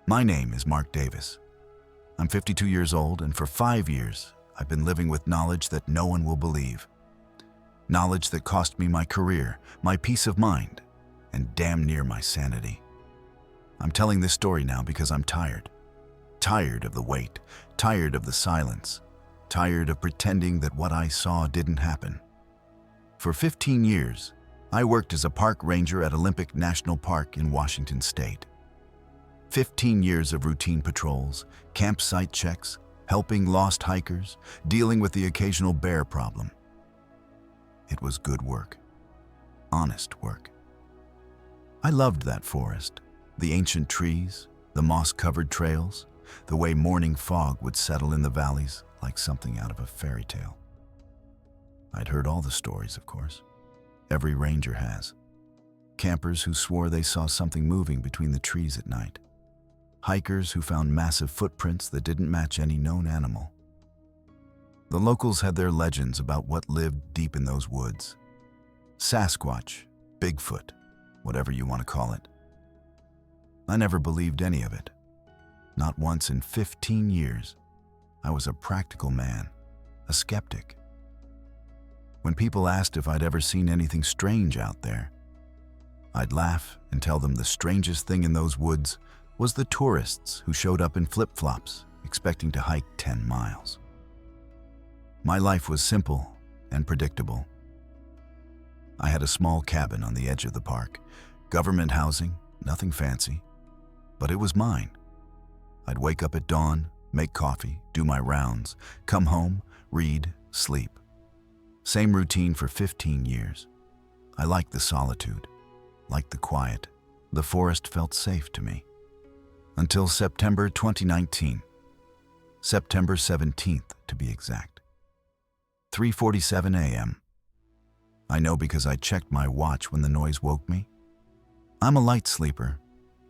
My name is Mark Davis. I'm 52 years old, and for 5 years, I've been living with knowledge that no one will believe. Knowledge that cost me my career, my peace of mind, and damn near my sanity. I'm telling this story now because I'm tired. Tired of the wait, tired of the silence, tired of pretending that what I saw didn't happen. For 15 years, I worked as a park ranger at Olympic National Park in Washington State. 15 years of routine patrols, campsite checks, helping lost hikers, dealing with the occasional bear problem. It was good work. Honest work. I loved that forest, the ancient trees, the moss-covered trails, the way morning fog would settle in the valleys like something out of a fairy tale. I'd heard all the stories, of course. Every ranger has. Campers who swore they saw something moving between the trees at night. Hikers who found massive footprints that didn't match any known animal. The locals had their legends about what lived deep in those woods. Sasquatch, Bigfoot, whatever you want to call it. I never believed any of it. Not once in 15 years. I was a practical man, a skeptic. When people asked if I'd ever seen anything strange out there, I'd laugh and tell them the strangest thing in those woods was the tourists who showed up in flip-flops, expecting to hike 10 miles. My life was simple and predictable. I had a small cabin on the edge of the park, government housing, nothing fancy, but it was mine. I'd wake up at dawn, make coffee, do my rounds, come home, read, sleep. Same routine for 15 years. I liked the solitude, liked the quiet. The forest felt safe to me. Until September 2019. September 17th, to be exact. 3:47 a.m. I know because I checked my watch when the noise woke me. I'm a light sleeper.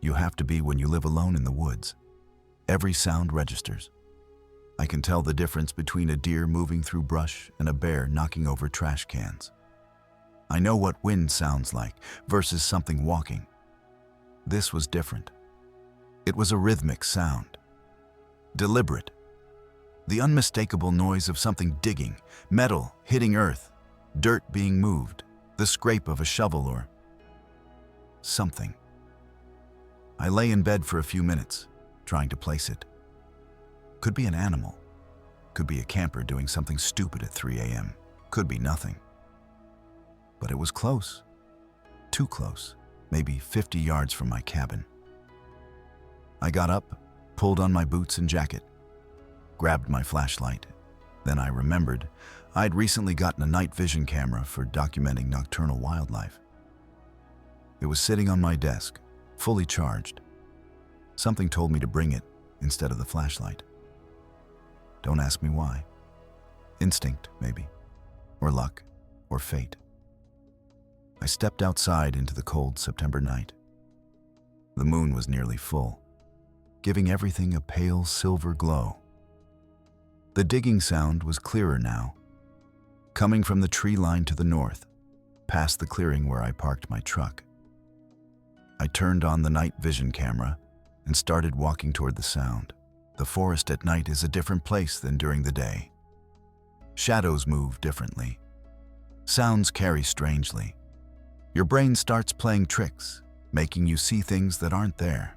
You have to be when you live alone in the woods. Every sound registers. I can tell the difference between a deer moving through brush and a bear knocking over trash cans. I know what wind sounds like versus something walking. This was different. It was a rhythmic sound. Deliberate. The unmistakable noise of something digging, metal hitting earth, dirt being moved, the scrape of a shovel or something. I lay in bed for a few minutes, trying to place it. Could be an animal. Could be a camper doing something stupid at 3 a.m. Could be nothing. But it was close. Too close. Maybe 50 yards from my cabin. I got up, pulled on my boots and jacket, grabbed my flashlight. Then I remembered I'd recently gotten a night vision camera for documenting nocturnal wildlife. It was sitting on my desk, fully charged. Something told me to bring it instead of the flashlight. Don't ask me why. Instinct, maybe. Or luck, or fate. I stepped outside into the cold September night. The moon was nearly full, giving everything a pale silver glow. The digging sound was clearer now, coming from the tree line to the north, past the clearing where I parked my truck. I turned on the night vision camera and started walking toward the sound. The forest at night is a different place than during the day. Shadows move differently. Sounds carry strangely. Your brain starts playing tricks, making you see things that aren't there.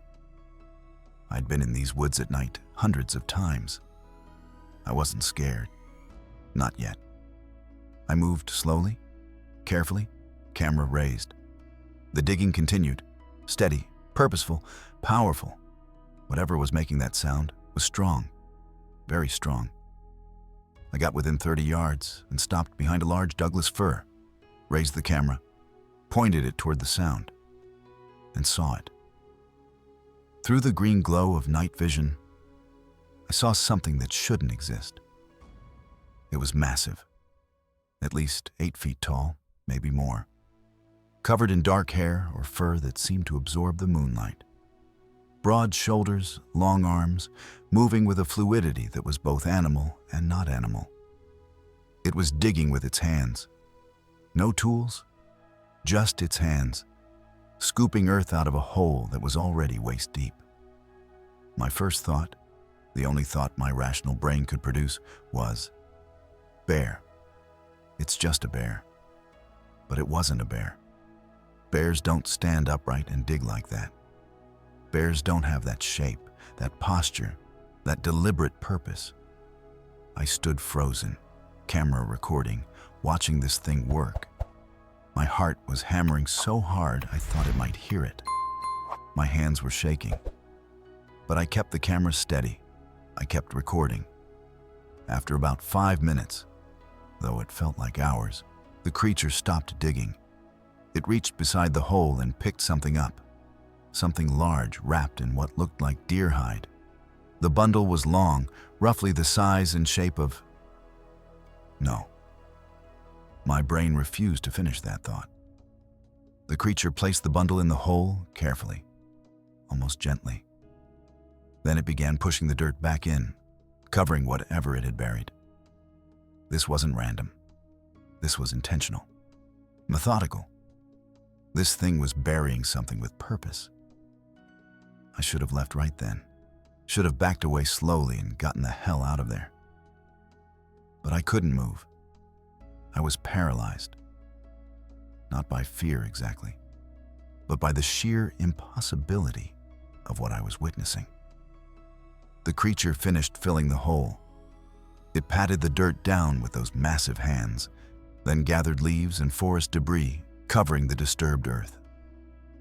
I'd been in these woods at night hundreds of times. I wasn't scared. Not yet. I moved slowly, carefully, camera raised. The digging continued, steady, purposeful, powerful. Whatever was making that sound was strong, very strong. I got within 30 yards and stopped behind a large Douglas fir, raised the camera, pointed it toward the sound, and saw it. Through the green glow of night vision, I saw something that shouldn't exist. It was massive, at least 8 feet tall, maybe more, covered in dark hair or fur that seemed to absorb the moonlight. Broad shoulders, long arms, moving with a fluidity that was both animal and not animal. It was digging with its hands. No tools, just its hands, scooping earth out of a hole that was already waist deep. My first thought, the only thought my rational brain could produce, was, bear. It's just a bear. But it wasn't a bear. Bears don't stand upright and dig like that. Bears don't have that shape, that posture, that deliberate purpose. I stood frozen, camera recording, watching this thing work. My heart was hammering so hard I thought it might hear it. My hands were shaking. But I kept the camera steady. I kept recording. After about 5 minutes, though it felt like hours, the creature stopped digging. It reached beside the hole and picked something up. Something large wrapped in what looked like deer hide. The bundle was long, roughly the size and shape of... No. My brain refused to finish that thought. The creature placed the bundle in the hole carefully, almost gently. Then it began pushing the dirt back in, covering whatever it had buried. This wasn't random. This was intentional, methodical. This thing was burying something with purpose. I should have left right then. Should have backed away slowly and gotten the hell out of there. But I couldn't move. I was paralyzed. Not by fear exactly, but by the sheer impossibility of what I was witnessing. The creature finished filling the hole. It patted the dirt down with those massive hands, then gathered leaves and forest debris, covering the disturbed earth,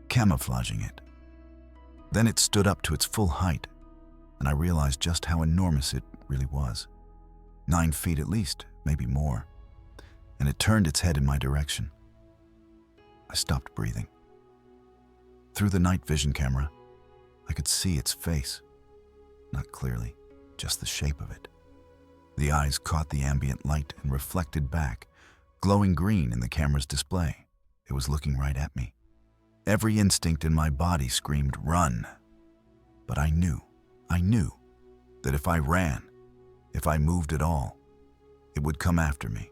camouflaging it. Then it stood up to its full height, and I realized just how enormous it really was. 9 feet at least, maybe more. And it turned its head in my direction. I stopped breathing. Through the night vision camera, I could see its face. Not clearly, just the shape of it. The eyes caught the ambient light and reflected back, glowing green in the camera's display. It was looking right at me. Every instinct in my body screamed, "Run!" But I knew that if I ran, if I moved at all, it would come after me.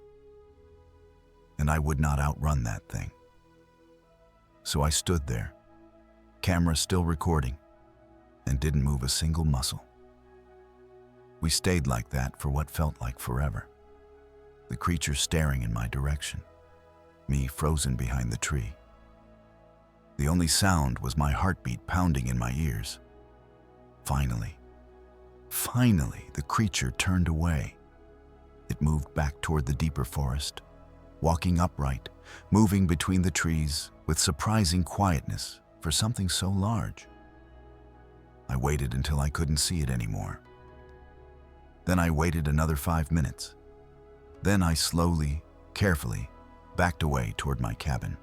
And I would not outrun that thing. So I stood there, camera still recording, and didn't move a single muscle. We stayed like that for what felt like forever. The creature staring in my direction, me frozen behind the tree. The only sound was my heartbeat pounding in my ears. Finally, the creature turned away. It moved back toward the deeper forest, walking upright, moving between the trees with surprising quietness for something so large. I waited until I couldn't see it anymore. Then I waited another 5 minutes. Then I slowly, carefully, backed away toward my cabin,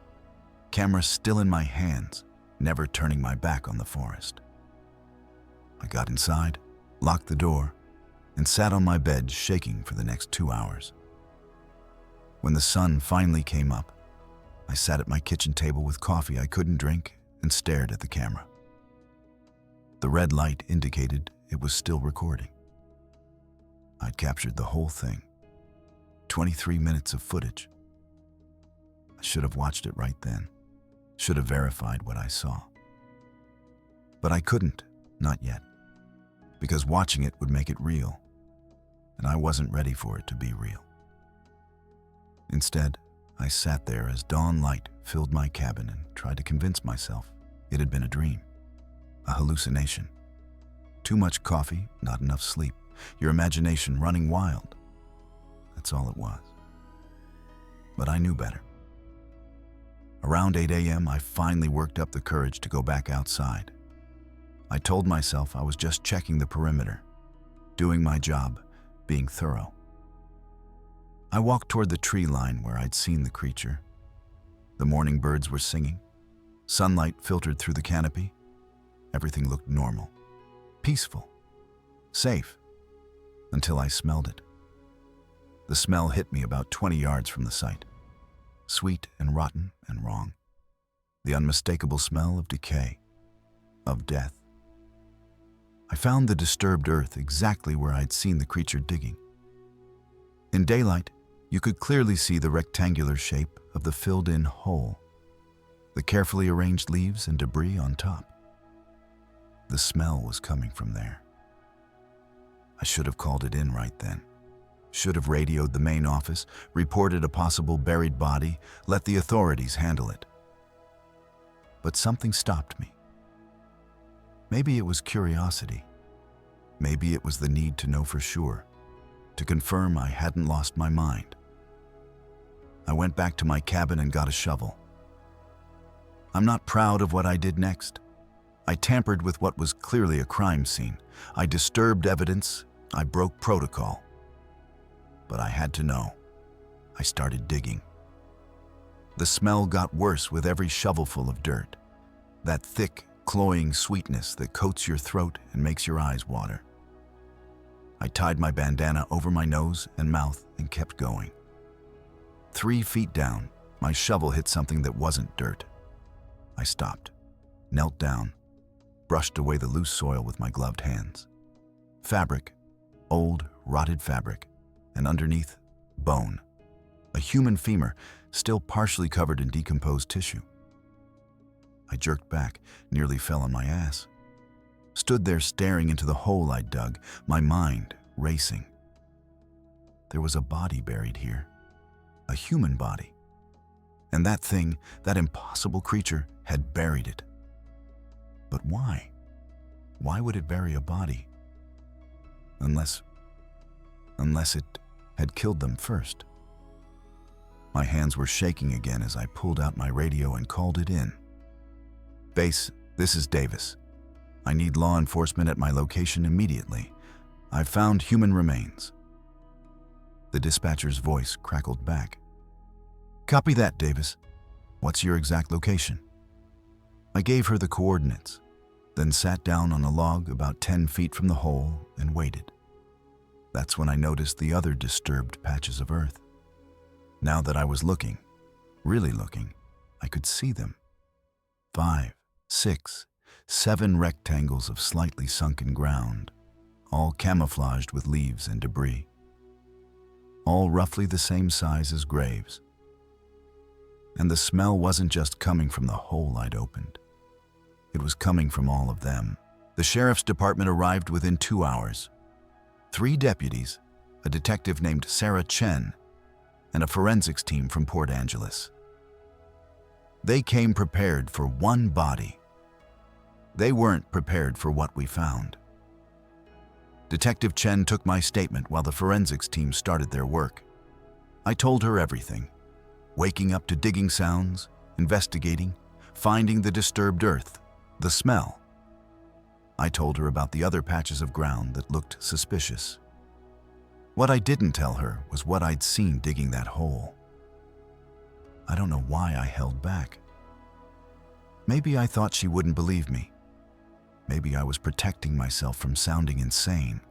camera still in my hands, never turning my back on the forest. I got inside, locked the door, and sat on my bed shaking for the next 2 hours. When the sun finally came up, I sat at my kitchen table with coffee I couldn't drink and stared at the camera. The red light indicated it was still recording. I'd captured the whole thing, 23 minutes of footage. I should have watched it right then, should have verified what I saw. But I couldn't, not yet, because watching it would make it real, and I wasn't ready for it to be real. Instead, I sat there as dawn light filled my cabin and tried to convince myself it had been a dream, a hallucination. Too much coffee, not enough sleep, your imagination running wild. That's all it was. But I knew better. Around 8 a.m., I finally worked up the courage to go back outside. I told myself I was just checking the perimeter, doing my job, being thorough. I walked toward the tree line where I'd seen the creature. The morning birds were singing. Sunlight filtered through the canopy. Everything looked normal, peaceful, safe, until I smelled it. The smell hit me about 20 yards from the site. Sweet and rotten and wrong. The unmistakable smell of decay, of death. I found the disturbed earth exactly where I'd seen the creature digging. In daylight, you could clearly see the rectangular shape of the filled-in hole, the carefully arranged leaves and debris on top. The The smell was coming from there. I should have called it in right then. Should have radioed the main office, reported a possible buried body, let the authorities handle it. But something stopped me. Maybe it was curiosity. Maybe it was the need to know for sure, to confirm I hadn't lost my mind. I went back to my cabin and got a shovel. I'm not proud of what I did next. I tampered with what was clearly a crime scene. I disturbed evidence. I broke protocol. But I had to know. I started digging. The smell got worse with every shovelful of dirt. That thick, cloying sweetness that coats your throat and makes your eyes water. I tied my bandana over my nose and mouth and kept going. 3 feet down, my shovel hit something that wasn't dirt. I stopped, knelt down, brushed away the loose soil with my gloved hands. Fabric, old, rotted fabric, and underneath, bone. A human femur, still partially covered in decomposed tissue. I jerked back, nearly fell on my ass. Stood there staring into the hole I'd dug, my mind racing. There was a body buried here. A human body. And that thing, that impossible creature, had buried it. But why? Why would it bury a body? Unless it had killed them first. My hands were shaking again as I pulled out my radio and called it in. Base, this is Davis. I need law enforcement at my location immediately. I've found human remains. The dispatcher's voice crackled back. Copy that, Davis. What's your exact location? I gave her the coordinates, then sat down on a log about 10 feet from the hole and waited. That's when I noticed the other disturbed patches of earth. Now that I was looking, really looking, I could see them. 5, 6, 7 rectangles of slightly sunken ground, all camouflaged with leaves and debris. All roughly the same size as graves. And the smell wasn't just coming from the hole I'd opened. It was coming from all of them. The sheriff's department arrived within 2 hours. 3 deputies, a detective named Sarah Chen, and a forensics team from Port Angeles. They came prepared for one body. They weren't prepared for what we found. Detective Chen took my statement while the forensics team started their work. I told her everything. Waking up to digging sounds, investigating, finding the disturbed earth, the smell. I told her about the other patches of ground that looked suspicious. What I didn't tell her was what I'd seen digging that hole. I don't know why I held back. Maybe I thought she wouldn't believe me. Maybe I was protecting myself from sounding insane.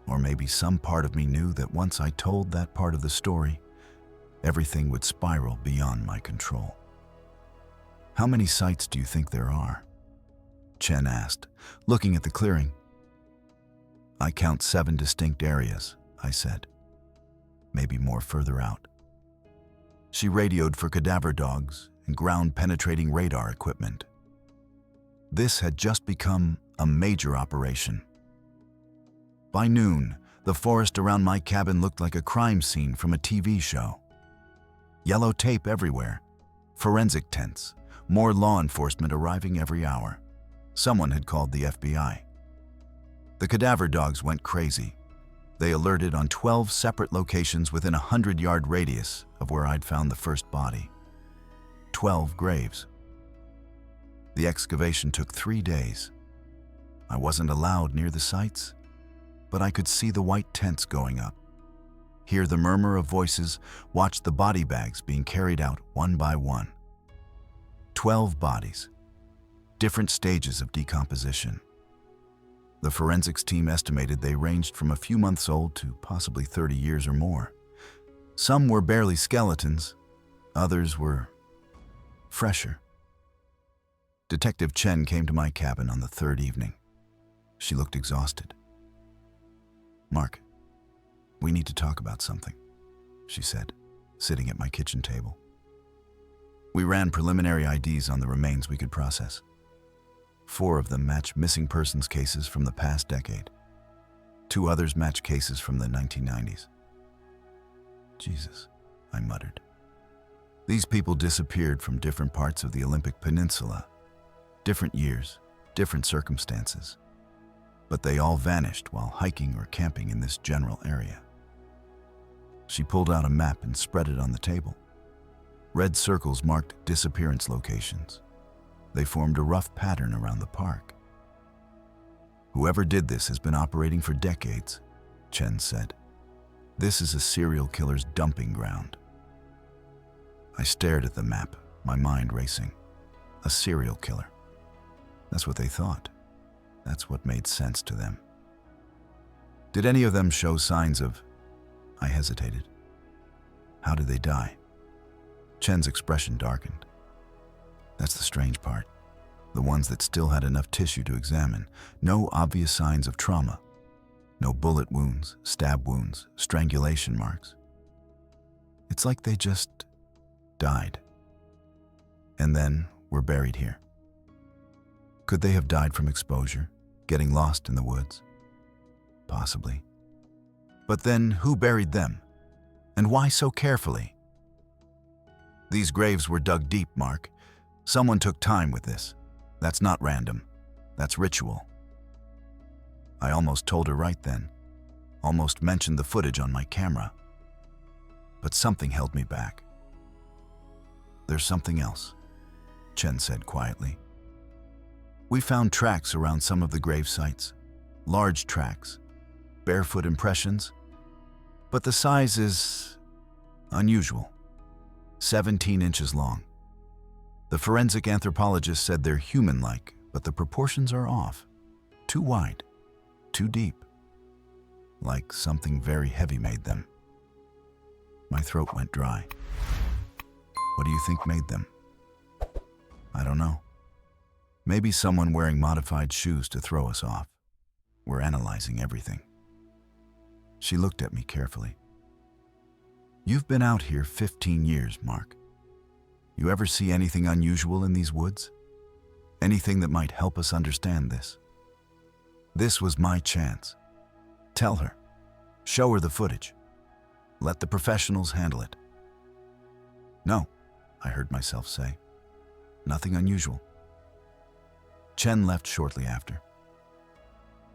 Or maybe some part of me knew that once I told that part of the story, everything would spiral beyond my control. How many sites do you think there are? Chen asked, looking at the clearing. I count 7 distinct areas, I said. Maybe more further out. She radioed for cadaver dogs and ground-penetrating radar equipment. This had just become a major operation. By noon, the forest around my cabin looked like a crime scene from a TV show. Yellow tape everywhere, forensic tents, more law enforcement arriving every hour. Someone had called the FBI. The cadaver dogs went crazy. They alerted on 12 separate locations within a 100-yard radius of where I'd found the first body. 12 graves. The excavation took 3 days. I wasn't allowed near the sites, but I could see the white tents going up, hear the murmur of voices, watch the body bags being carried out one by one. 12 bodies, different stages of decomposition. The forensics team estimated they ranged from a few months old to possibly 30 years or more. Some were barely skeletons, others were fresher. Detective Chen came to my cabin on the 3rd evening. She looked exhausted. Mark, we need to talk about something, she said, sitting at my kitchen table. We ran preliminary IDs on the remains we could process. 4 of them match missing persons cases from the past decade. 2 others match cases from the 1990s. Jesus, I muttered. These people disappeared from different parts of the Olympic Peninsula. Different years, different circumstances. But they all vanished while hiking or camping in this general area. She pulled out a map and spread it on the table. Red circles marked disappearance locations. They formed a rough pattern around the park. Whoever did this has been operating for decades, Chen said. This is a serial killer's dumping ground. I stared at the map, my mind racing. A serial killer. That's what they thought. That's what made sense to them. Did any of them show signs of... I hesitated. How did they die? Chen's expression darkened. That's the strange part. The ones that still had enough tissue to examine. No obvious signs of trauma. No bullet wounds, stab wounds, strangulation marks. It's like they just died. And then were buried here. Could they have died from exposure, getting lost in the woods? Possibly. But then who buried them? And why so carefully? These graves were dug deep, Mark. Someone took time with this. That's not random. That's ritual. I almost told her right then. Almost mentioned the footage on my camera. But something held me back. There's something else, Chen said quietly. We found tracks around some of the grave sites. Large tracks. Barefoot impressions. But the size is unusual. 17 inches long. The forensic anthropologist said they're human-like, but the proportions are off. Too wide, too deep. Like something very heavy made them. My throat went dry. What do you think made them? I don't know. Maybe someone wearing modified shoes to throw us off. We're analyzing everything. She looked at me carefully. You've been out here 15 years, Mark. You ever see anything unusual in these woods? Anything that might help us understand this? This was my chance. Tell her. Show her the footage. Let the professionals handle it. No, I heard myself say. Nothing unusual. Chen left shortly after.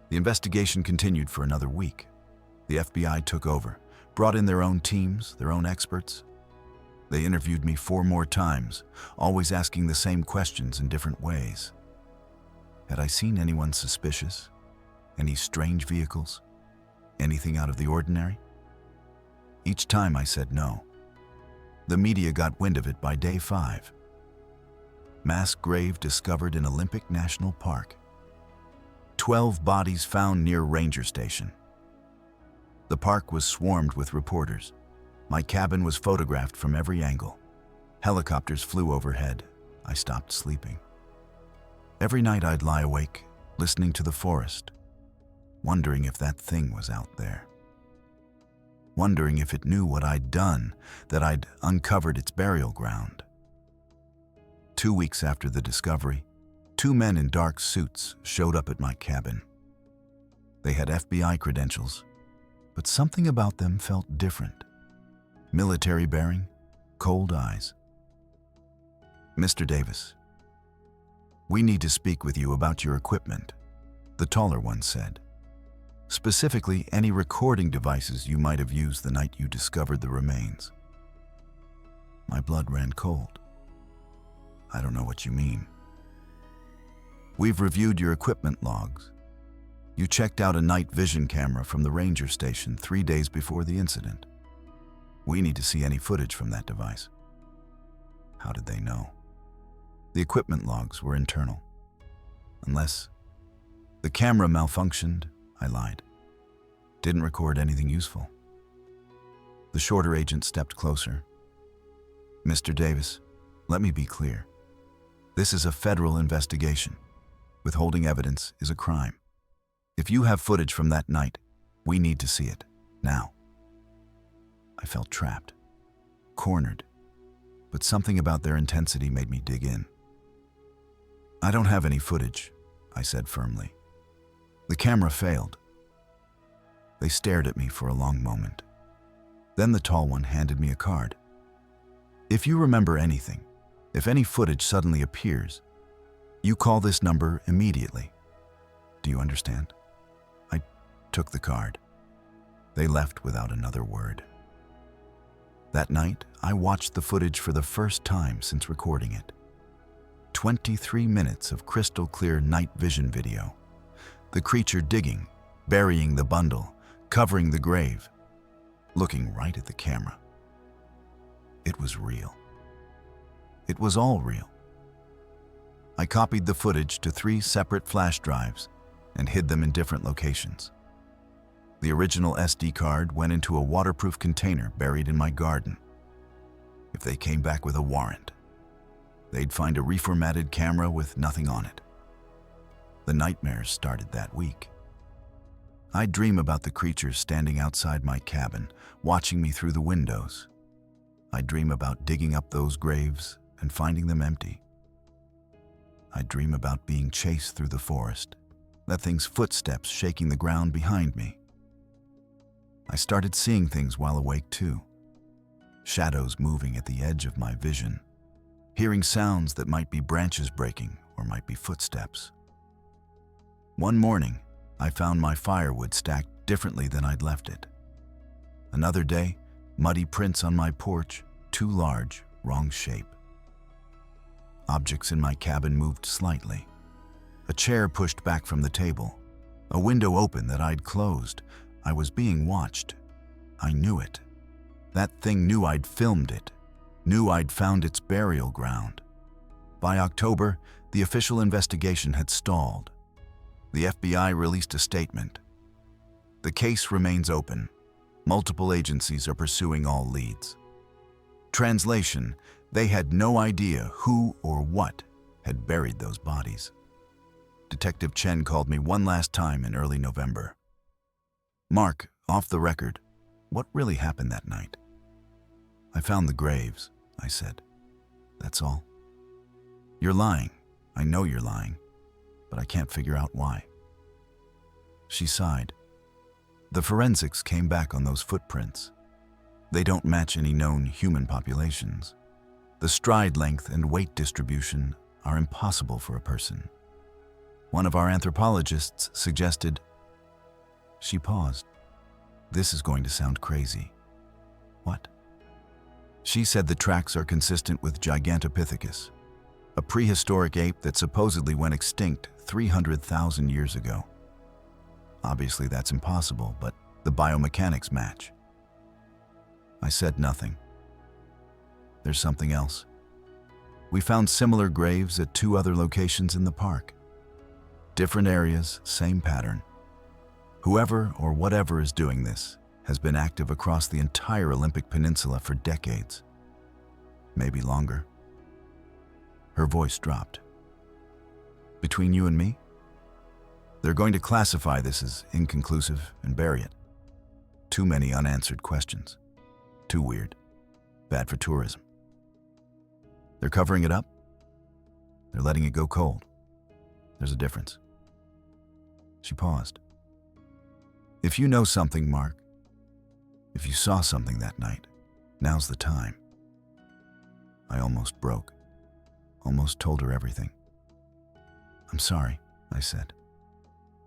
The investigation continued for another week. The FBI took over, brought in their own teams, their own experts. They interviewed me 4 more times, always asking the same questions in different ways. Had I seen anyone suspicious? Any strange vehicles? Anything out of the ordinary? Each time I said no. The media got wind of it by day 5. Mass grave discovered in Olympic National Park. 12 bodies found near Ranger Station. The park was swarmed with reporters. My cabin was photographed from every angle. Helicopters flew overhead. I stopped sleeping. Every night I'd lie awake, listening to the forest, wondering if that thing was out there. Wondering if it knew what I'd done, that I'd uncovered its burial ground. 2 weeks after the discovery, 2 men in dark suits showed up at my cabin. They had FBI credentials, but something about them felt different. Military bearing, cold eyes. Mr. Davis, we need to speak with you about your equipment, the taller one said. Specifically, any recording devices you might have used the night you discovered the remains. My blood ran cold. I don't know what you mean. We've reviewed your equipment logs. You checked out a night vision camera from the ranger station 3 days before the incident. We need to see any footage from that device. How did they know? The equipment logs were internal. Unless the camera malfunctioned, I lied. Didn't record anything useful. The shorter agent stepped closer. Mr. Davis, let me be clear. This is a federal investigation. Withholding evidence is a crime. If you have footage from that night, we need to see it, now. I felt trapped, cornered, but something about their intensity made me dig in. I don't have any footage, I said firmly. The camera failed. They stared at me for a long moment. Then the tall one handed me a card. If you remember anything, if any footage suddenly appears, you call this number immediately. Do you understand? I took the card. They left without another word. That night, I watched the footage for the first time since recording it. 23 minutes of crystal clear night vision video. The creature digging, burying the bundle, covering the grave, looking right at the camera. It was real. It was all real. I copied the footage to 3 separate flash drives and hid them in different locations. The original SD card went into a waterproof container buried in my garden. If they came back with a warrant, they'd find a reformatted camera with nothing on it. The nightmares started that week. I'd dream about the creatures standing outside my cabin, watching me through the windows. I'd dream about digging up those graves and finding them empty. I'd dream about being chased through the forest, that thing's footsteps shaking the ground behind me. I started seeing things while awake too. Shadows moving at the edge of my vision, hearing sounds that might be branches breaking or might be footsteps. One morning, I found my firewood stacked differently than I'd left it. Another day, muddy prints on my porch, too large, wrong shape. Objects in my cabin moved slightly. A chair pushed back from the table. A window open that I'd closed. I was being watched. I knew it. That thing knew I'd filmed it, knew I'd found its burial ground. By October, the official investigation had stalled. The FBI released a statement. The case remains open. Multiple agencies are pursuing all leads. Translation: they had no idea who or what had buried those bodies. Detective Chen called me one last time in early November. Mark, off the record, what really happened that night? I found the graves, I said. That's all. You're lying. I know you're lying, but I can't figure out why. She sighed. The forensics came back on those footprints. They don't match any known human populations. The stride length and weight distribution are impossible for a person. One of our anthropologists suggested. She paused. This is going to sound crazy. What? She said the tracks are consistent with Gigantopithecus, a prehistoric ape that supposedly went extinct 300,000 years ago. Obviously that's impossible, but the biomechanics match. I said nothing. There's something else. We found similar graves at 2 other locations in the park. Different areas, same pattern. Whoever or whatever is doing this has been active across the entire Olympic Peninsula for decades. Maybe longer. Her voice dropped. Between you and me? They're going to classify this as inconclusive and bury it. Too many unanswered questions. Too weird. Bad for tourism. They're covering it up. They're letting it go cold. There's a difference. She paused. If you know something, Mark, if you saw something that night, now's the time. I almost broke. Almost told her everything. I'm sorry, I said.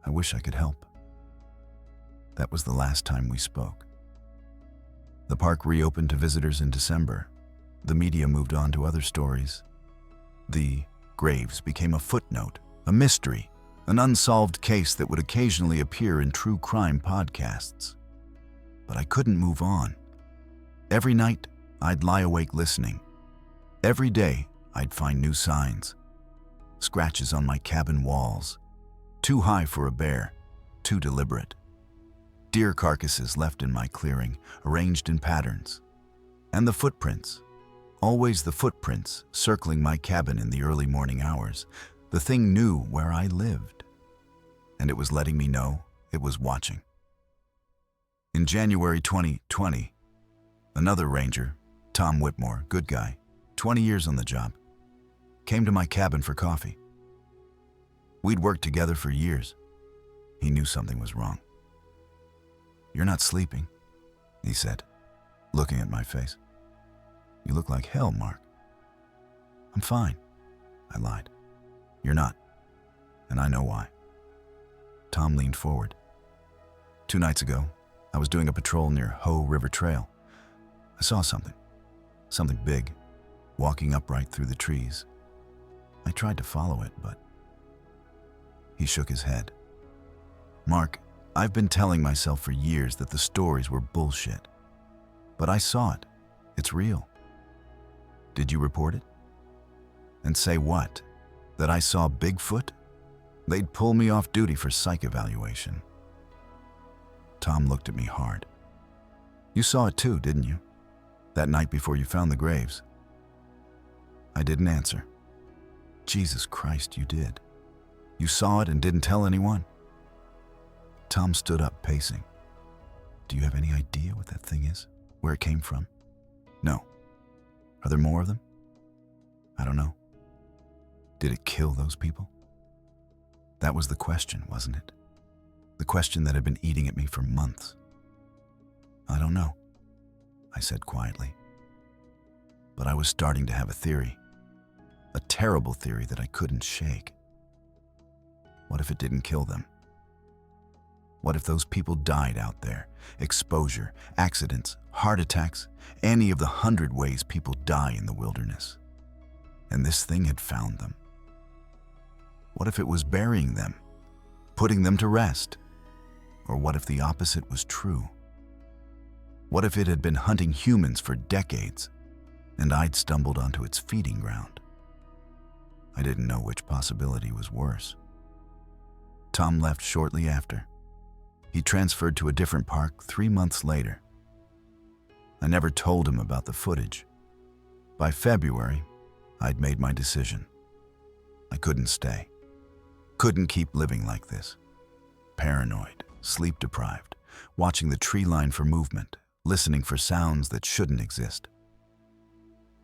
I wish I could help. That was the last time we spoke. The park reopened to visitors in December. The media moved on to other stories. The graves became a footnote, a mystery, an unsolved case that would occasionally appear in true crime podcasts. But I couldn't move on. Every night, I'd lie awake listening. Every day, I'd find new signs. Scratches on my cabin walls. Too high for a bear, too deliberate. Deer carcasses left in my clearing, arranged in patterns. And the footprints. Always the footprints circling my cabin in the early morning hours. The thing knew where I lived. And it was letting me know it was watching. In January 2020, another ranger, Tom Whitmore, good guy, 20 years on the job, came to my cabin for coffee. We'd worked together for years. He knew something was wrong. "You're not sleeping," he said, looking at my face. "You look like hell, Mark." "I'm fine," I lied. "You're not, and I know why." Tom leaned forward. 2 nights ago, I was doing a patrol near Ho River Trail. I saw something big, walking upright through the trees. I tried to follow it, but... He shook his head. "Mark, I've been telling myself for years that the stories were bullshit. But I saw it. It's real." "Did you report it?" "And say what? That I saw Bigfoot? They'd pull me off duty for psych evaluation." Tom looked at me hard. "You saw it too, didn't you? That night before you found the graves." I didn't answer. "Jesus Christ, you did. You saw it and didn't tell anyone?" Tom stood up, pacing. "Do you have any idea what that thing is? Where it came from?" "No." "Are there more of them?" "I don't know." "Did it kill those people?" That was the question, wasn't it? The question that had been eating at me for months. "I don't know," I said quietly. But I was starting to have a theory. A terrible theory that I couldn't shake. What if it didn't kill them? What if those people died out there? Exposure, accidents, heart attacks, any of the 100 ways people die in the wilderness. And this thing had found them. What if it was burying them, putting them to rest? Or what if the opposite was true? What if it had been hunting humans for decades, and I'd stumbled onto its feeding ground? I didn't know which possibility was worse. Tom left shortly after. He transferred to a different park 3 months later. I never told him about the footage. By February, I'd made my decision. I couldn't stay. Couldn't keep living like this. Paranoid, sleep-deprived, watching the tree line for movement, listening for sounds that shouldn't exist.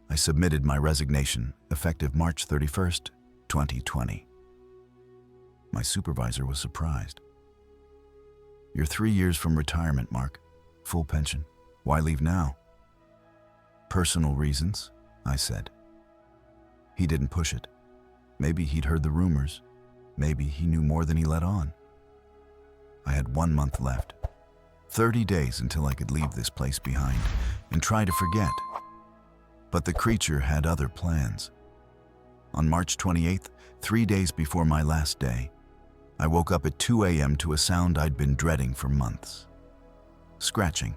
I submitted my resignation effective March 31st, 2020. My supervisor was surprised. "You're 3 years from retirement, Mark. Full pension. Why leave now?" "Personal reasons," I said. He didn't push it. Maybe he'd heard the rumors. Maybe he knew more than he let on. I had 1 month left. 30 days until I could leave this place behind and try to forget. But the creature had other plans. On March 28th, 3 days before my last day, I woke up at 2 a.m. to a sound I'd been dreading for months. Scratching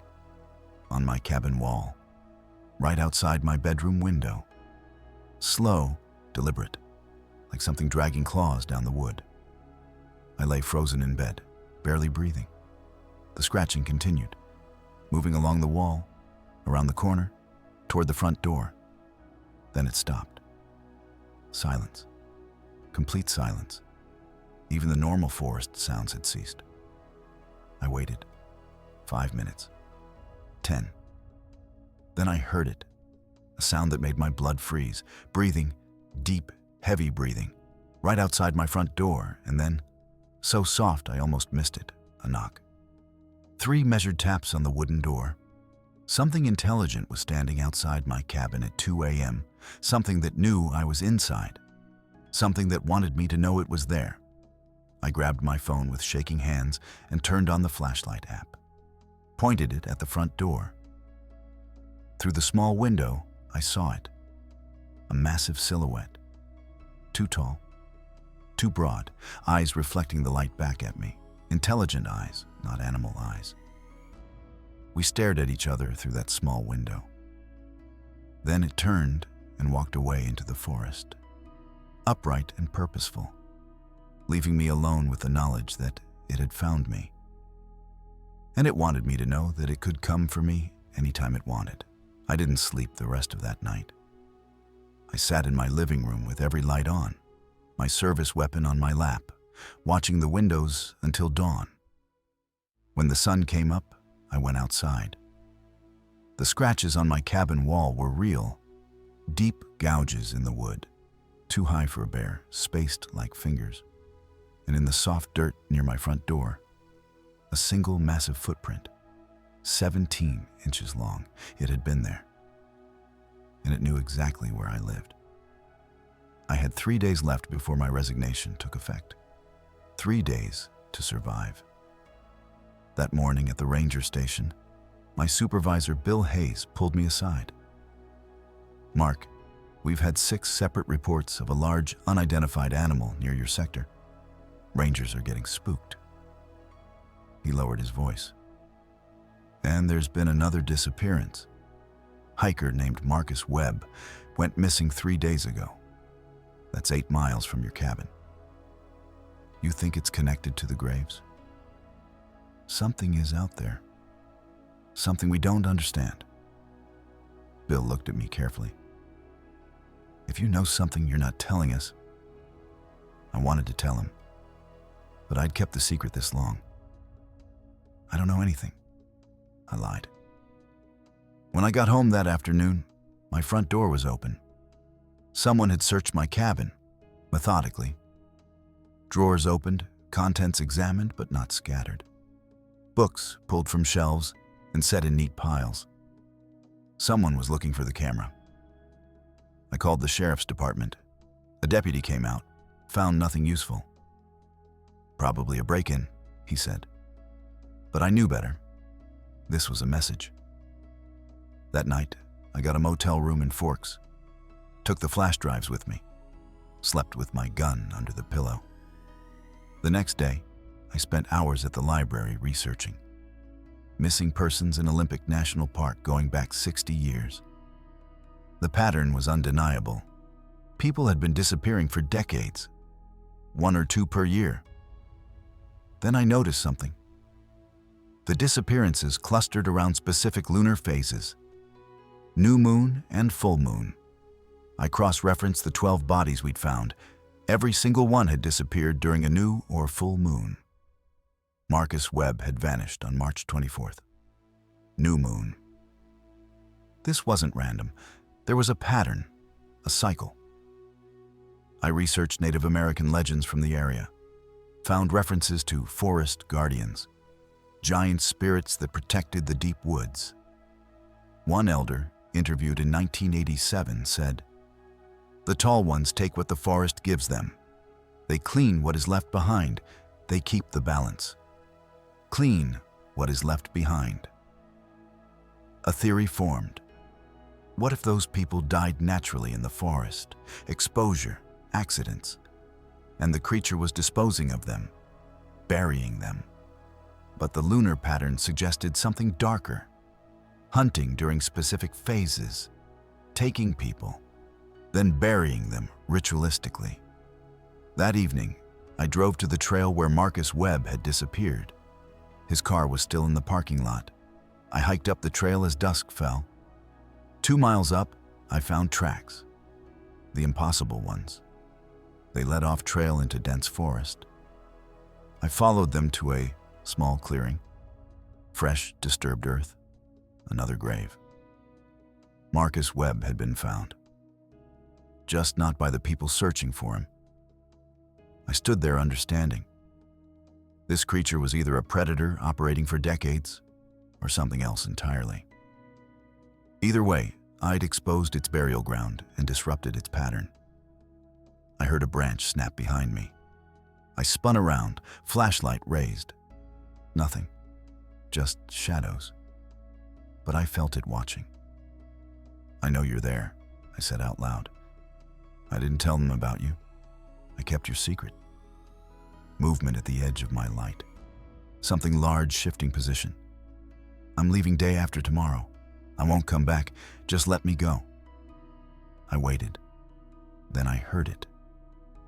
on my cabin wall, right outside my bedroom window. Slow, deliberate, like something dragging claws down the wood. I lay frozen in bed, barely breathing. The scratching continued, moving along the wall, around the corner, toward the front door. Then it stopped. Silence. Complete silence. Even the normal forest sounds had ceased. I waited. 5 minutes. 10. Then I heard it. A sound that made my blood freeze. Breathing, deep, heavy breathing, right outside my front door, and then, so soft I almost missed it, a knock. 3 measured taps on the wooden door. Something intelligent was standing outside my cabin at 2 a.m., something that knew I was inside, something that wanted me to know it was there. I grabbed my phone with shaking hands and turned on the flashlight app, pointed it at the front door. Through the small window, I saw it, a massive silhouette, too tall, too broad, eyes reflecting the light back at me, intelligent eyes, not animal eyes. We stared at each other through that small window. Then it turned and walked away into the forest, upright and purposeful, leaving me alone with the knowledge that it had found me. And it wanted me to know that it could come for me anytime it wanted. I didn't sleep the rest of that night. I sat in my living room with every light on, my service weapon on my lap, watching the windows until dawn. When the sun came up, I went outside. The scratches on my cabin wall were real, deep gouges in the wood, too high for a bear, spaced like fingers. and in the soft dirt near my front door, a single massive footprint, 17 inches long. It had been there, and it knew exactly where I lived. I had 3 days left before my resignation took effect. 3 days to survive. That morning at the ranger station, my supervisor, Bill Hayes, pulled me aside. "Mark, we've had 6 separate reports of a large, unidentified animal near your sector. Rangers are getting spooked." He lowered his voice. "And there's been another disappearance. Hiker named Marcus Webb went missing 3 days ago. That's 8 miles from your cabin. You think it's connected to the graves? Something is out there. Something we don't understand." Bill looked at me carefully. "If you know something you're not telling us." I wanted to tell him, but I'd kept the secret this long. "I don't know anything," I lied. When I got home that afternoon, my front door was open. Someone had searched my cabin, methodically. Drawers opened, contents examined but not scattered. Books pulled from shelves and set in neat piles. Someone was looking for the camera. I called the sheriff's department. A deputy came out, found nothing useful. "Probably a break-in," he said. But I knew better. This was a message. That night, I got a motel room in Forks, took the flash drives with me, slept with my gun under the pillow. The next day, I spent hours at the library researching. Missing persons in Olympic National Park going back 60 years. The pattern was undeniable. People had been disappearing for decades, 1 or 2 per year. Then I noticed something. The disappearances clustered around specific lunar phases, new moon and full moon. I cross-referenced the 12 bodies we'd found. Every single one had disappeared during a new or full moon. Marcus Webb had vanished on March 24th. New moon. This wasn't random. There was a pattern, a cycle. I researched Native American legends from the area, found references to forest guardians, giant spirits that protected the deep woods. One elder, interviewed in 1987, said, "The tall ones take what the forest gives them. They clean what is left behind. They keep the balance. Clean what is left behind." A theory formed. What if those people died naturally in the forest, exposure, accidents, and the creature was disposing of them, burying them? But the lunar pattern suggested something darker. Hunting during specific phases, taking people, then burying them ritualistically. That evening, I drove to the trail where Marcus Webb had disappeared. His car was still in the parking lot. I hiked up the trail as dusk fell. 2 miles up, I found tracks. The impossible ones. They led off trail into dense forest. I followed them to a small clearing. Fresh, disturbed earth. Another grave. Marcus Webb had been found. Just not by the people searching for him. I stood there understanding. This creature was either a predator operating for decades or something else entirely. Either way, I'd exposed its burial ground and disrupted its pattern. I heard a branch snap behind me. I spun around, flashlight raised. Nothing, just shadows. But I felt it watching. "I know you're there," I said out loud. "I didn't tell them about you. I kept your secret." Movement at the edge of my light. Something large shifting position. "I'm leaving day after tomorrow. I won't come back. Just let me go." I waited. Then I heard it.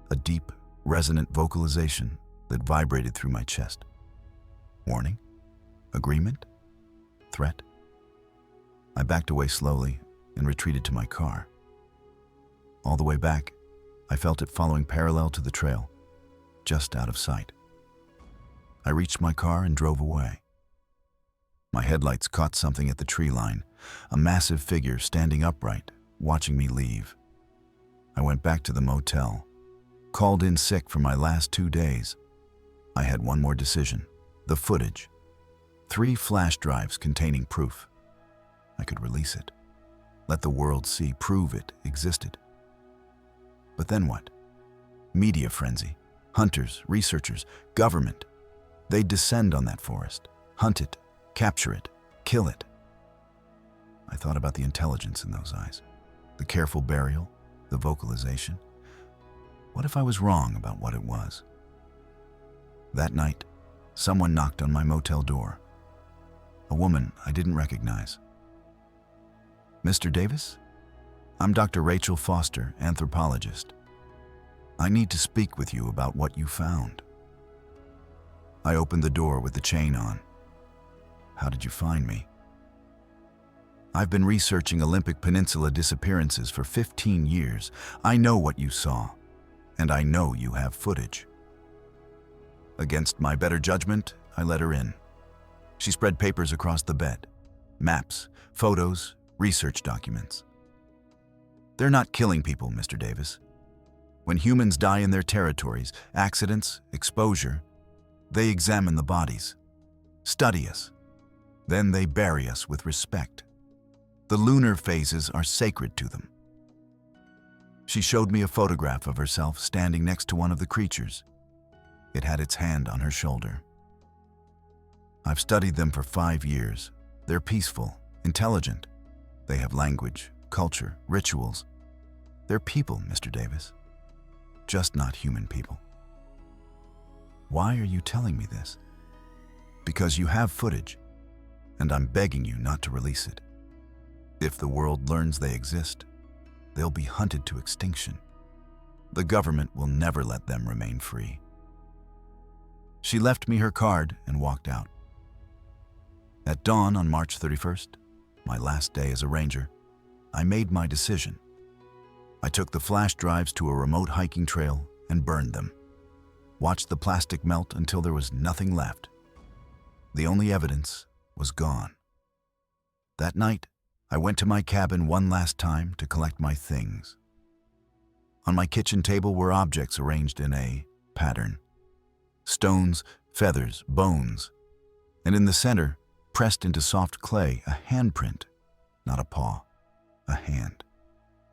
A deep, resonant vocalization that vibrated through my chest. Warning? Agreement? Threat? I backed away slowly and retreated to my car. All the way back, I felt it following parallel to the trail, just out of sight. I reached my car and drove away. My headlights caught something at the tree line, a massive figure standing upright, watching me leave. I went back to the motel, called in sick for my last 2 days, I had one more decision: the footage. 3 flash drives containing proof. I could release it. Let the world see, prove it existed. But then what? Media frenzy. Hunters, researchers, government. They'd descend on that forest, hunt it, capture it, kill it. I thought about the intelligence in those eyes, the careful burial, the vocalization. What if I was wrong about what it was? That night, someone knocked on my motel door. A woman I didn't recognize. "Mr. Davis? I'm Dr. Rachel Foster, anthropologist. I need to speak with you about what you found." I opened the door with the chain on. "How did you find me?" "I've been researching Olympic Peninsula disappearances for 15 years. I know what you saw, and I know you have footage." Against my better judgment, I let her in. She spread papers across the bed. Maps, photos, research documents. "They're not killing people, Mr. Davis. When humans die in their territories, accidents, exposure, they examine the bodies, study us. Then they bury us with respect. The lunar phases are sacred to them." She showed me a photograph of herself standing next to one of the creatures. It had its hand on her shoulder. "I've studied them for 5 years. They're peaceful, intelligent. They have language, culture, rituals. They're people, Mr. Davis. Just not human people." "Why are you telling me this?" "Because you have footage, and I'm begging you not to release it. If the world learns they exist, they'll be hunted to extinction. The government will never let them remain free." She left me her card and walked out. At dawn on March 31st, my last day as a ranger, I made my decision. I took the flash drives to a remote hiking trail and burned them. Watched the plastic melt until there was nothing left. The only evidence was gone. That night, I went to my cabin one last time to collect my things. On my kitchen table were objects arranged in a pattern. Stones, feathers, bones, and in the center, pressed into soft clay, a handprint, not a paw, a hand.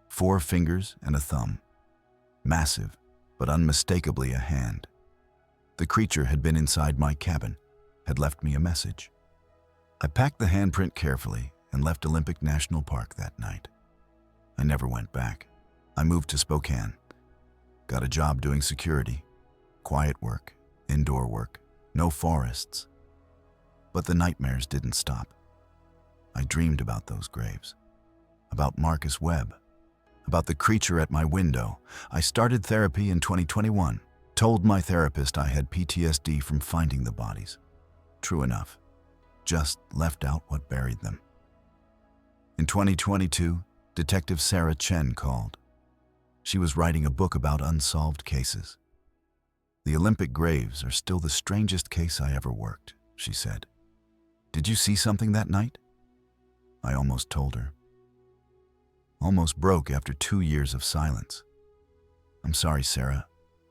4 fingers and a thumb. Massive, but unmistakably a hand. The creature had been inside my cabin, had left me a message. I packed the handprint carefully and left Olympic National Park that night. I never went back. I moved to Spokane. Got a job doing security, quiet work, indoor work, no forests. But the nightmares didn't stop. I dreamed about those graves, about Marcus Webb, about the creature at my window. I started therapy in 2021, told my therapist I had PTSD from finding the bodies. True enough, just left out what buried them. In 2022, Detective Sarah Chen called. She was writing a book about unsolved cases. "The Olympic graves are still the strangest case I ever worked," she said. "Did you see something that night?" I almost told her. Almost broke after 2 years of silence. "I'm sorry, Sarah.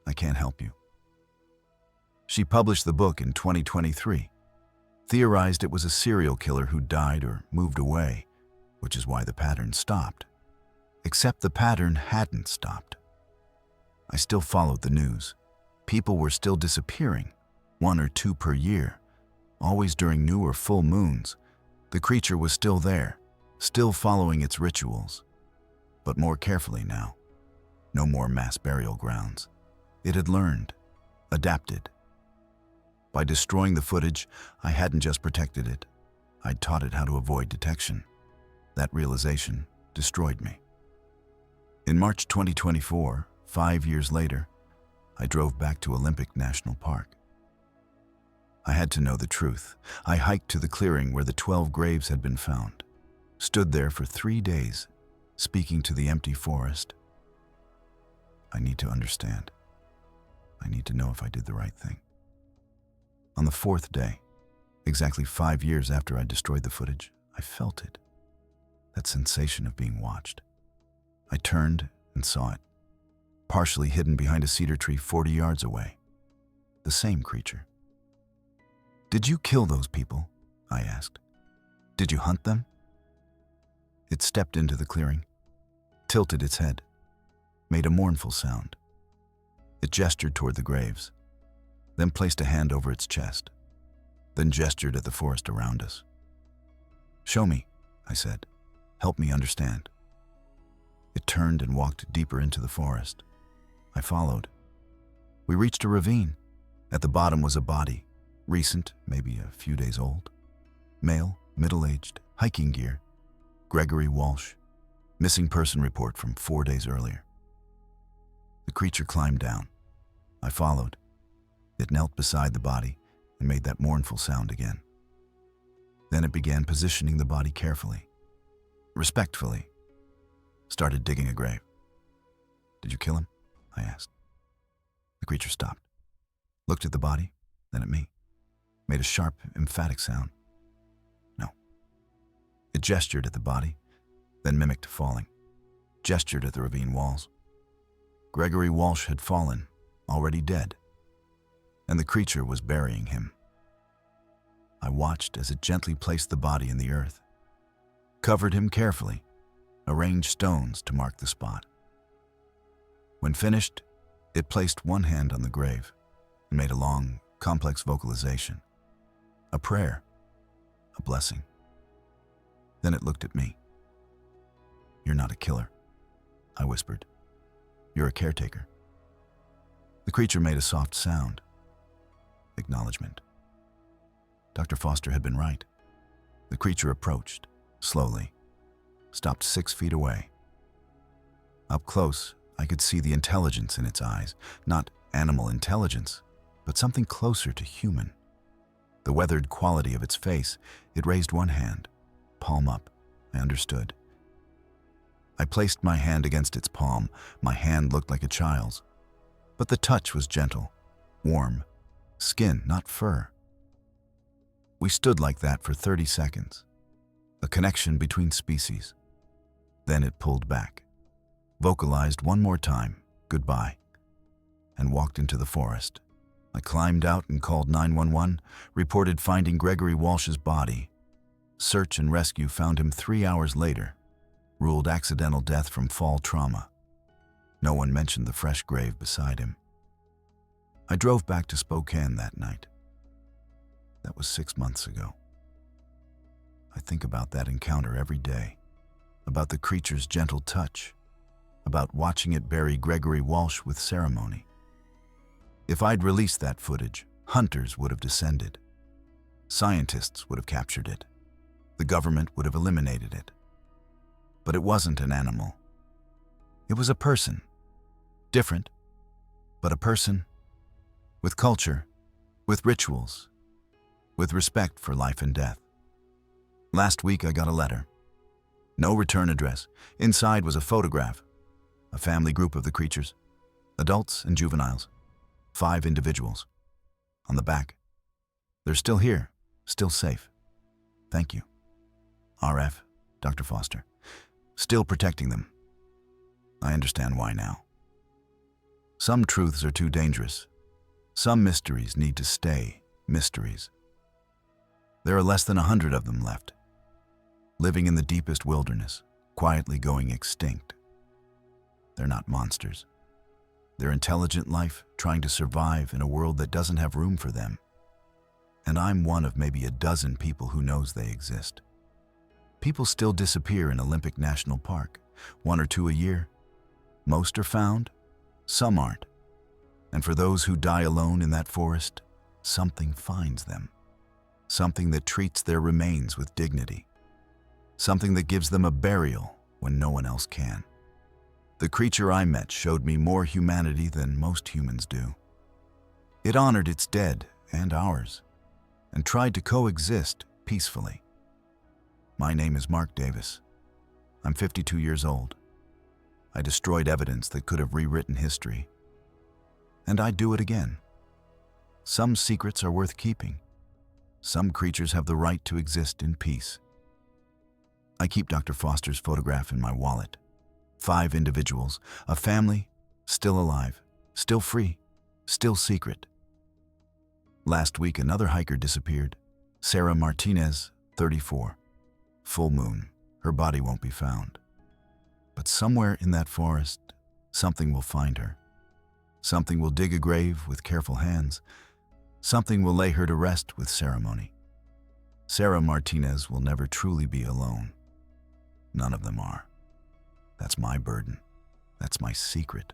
I can't help you." She published the book in 2023, theorized it was a serial killer who died or moved away, which is why the pattern stopped. Except the pattern hadn't stopped. I still followed the news. People were still disappearing, 1 or 2 per year, always during new or full moons. The creature was still there, still following its rituals, but more carefully now. No more mass burial grounds. It had learned, adapted. By destroying the footage, I hadn't just protected it, I'd taught it how to avoid detection. That realization destroyed me. In March 2024, 5 years later, I drove back to Olympic National Park. I had to know the truth. I hiked to the clearing where the 12 graves had been found, stood there for 3 days, speaking to the empty forest. I need to understand. I need to know if I did the right thing. On the 4th day, exactly 5 years after I destroyed the footage, I felt it. That sensation of being watched. I turned and saw it, partially hidden behind a cedar tree 40 yards away. the same creature. "Did you kill those people?" I asked. "Did you hunt them?" It stepped into the clearing, tilted its head, made a mournful sound. It gestured toward the graves, then placed a hand over its chest, then gestured at the forest around us. "Show me," I said. "Help me understand." It turned and walked deeper into the forest. I followed. We reached a ravine. At the bottom was a body, recent, maybe a few days old. Male, middle-aged, hiking gear. Gregory Walsh. Missing person report from 4 days earlier. The creature climbed down. I followed. It knelt beside the body and made that mournful sound again. Then it began positioning the body carefully, respectfully. Started digging a grave. "Did you kill him?" I asked. The creature stopped, looked at the body, then at me, made a sharp, emphatic sound. "No." It gestured at the body, then mimicked falling, gestured at the ravine walls. Gregory Walsh had fallen, already dead, and the creature was burying him. I watched as it gently placed the body in the earth, covered him carefully, arranged stones to mark the spot. When finished, it placed one hand on the grave and made a long, complex vocalization, a prayer, a blessing. Then it looked at me. "You're not a killer," I whispered. "You're a caretaker." The creature made a soft sound. Acknowledgement. Dr. Foster had been right. The creature approached, slowly, stopped 6 feet away. Up close, I could see the intelligence in its eyes, not animal intelligence, but something closer to human. The weathered quality of its face. It raised one hand, palm up. I understood. I placed my hand against its palm. My hand looked like a child's, but the touch was gentle, warm, skin, not fur. We stood like that for 30 seconds, a connection between species. Then it pulled back, vocalized one more time, "Goodbye," and walked into the forest. I climbed out and called 911, reported finding Gregory Walsh's body. Search and rescue found him 3 hours later, ruled accidental death from fall trauma. No one mentioned the fresh grave beside him. I drove back to Spokane that night. That was 6 months ago. I think about that encounter every day, about the creature's gentle touch, about watching it bury Gregory Walsh with ceremony. If I'd released that footage, hunters would have descended. Scientists would have captured it. The government would have eliminated it. But it wasn't an animal. It was a person. Different, but a person. With culture, with rituals, with respect for life and death. Last week I got a letter. No return address. Inside was a photograph. A family group of the creatures. Adults and juveniles. 5 individuals. On the back, "They're still here, still safe. Thank you. RF, Dr. Foster. Still protecting them." I understand why now. Some truths are too dangerous. Some mysteries need to stay mysteries. There are less than 100 of them left, living in the deepest wilderness, quietly going extinct. They're not monsters. They're intelligent life trying to survive in a world that doesn't have room for them. And I'm one of maybe a dozen people who knows they exist. People still disappear in Olympic National Park, 1 or 2 a year. Most are found, some aren't. And for those who die alone in that forest, something finds them. Something that treats their remains with dignity. Something that gives them a burial when no one else can. The creature I met showed me more humanity than most humans do. It honored its dead and ours, and tried to coexist peacefully. My name is Mark Davis. I'm 52 years old. I destroyed evidence that could have rewritten history. And I'd do it again. Some secrets are worth keeping. Some creatures have the right to exist in peace. I keep Dr. Foster's photograph in my wallet. 5 individuals, a family, still alive, still free, still secret. Last week, another hiker disappeared. Sarah Martinez, 34. Full moon. Her body won't be found. But somewhere in that forest, something will find her. Something will dig a grave with careful hands. Something will lay her to rest with ceremony. Sarah Martinez will never truly be alone. None of them are. That's my burden. That's my secret.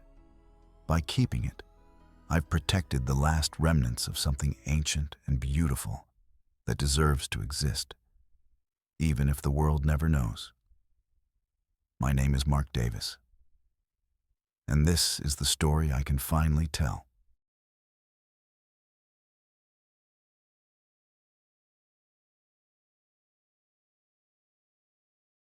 By keeping it, I've protected the last remnants of something ancient and beautiful that deserves to exist, even if the world never knows. My name is Mark Davis, and this is the story I can finally tell.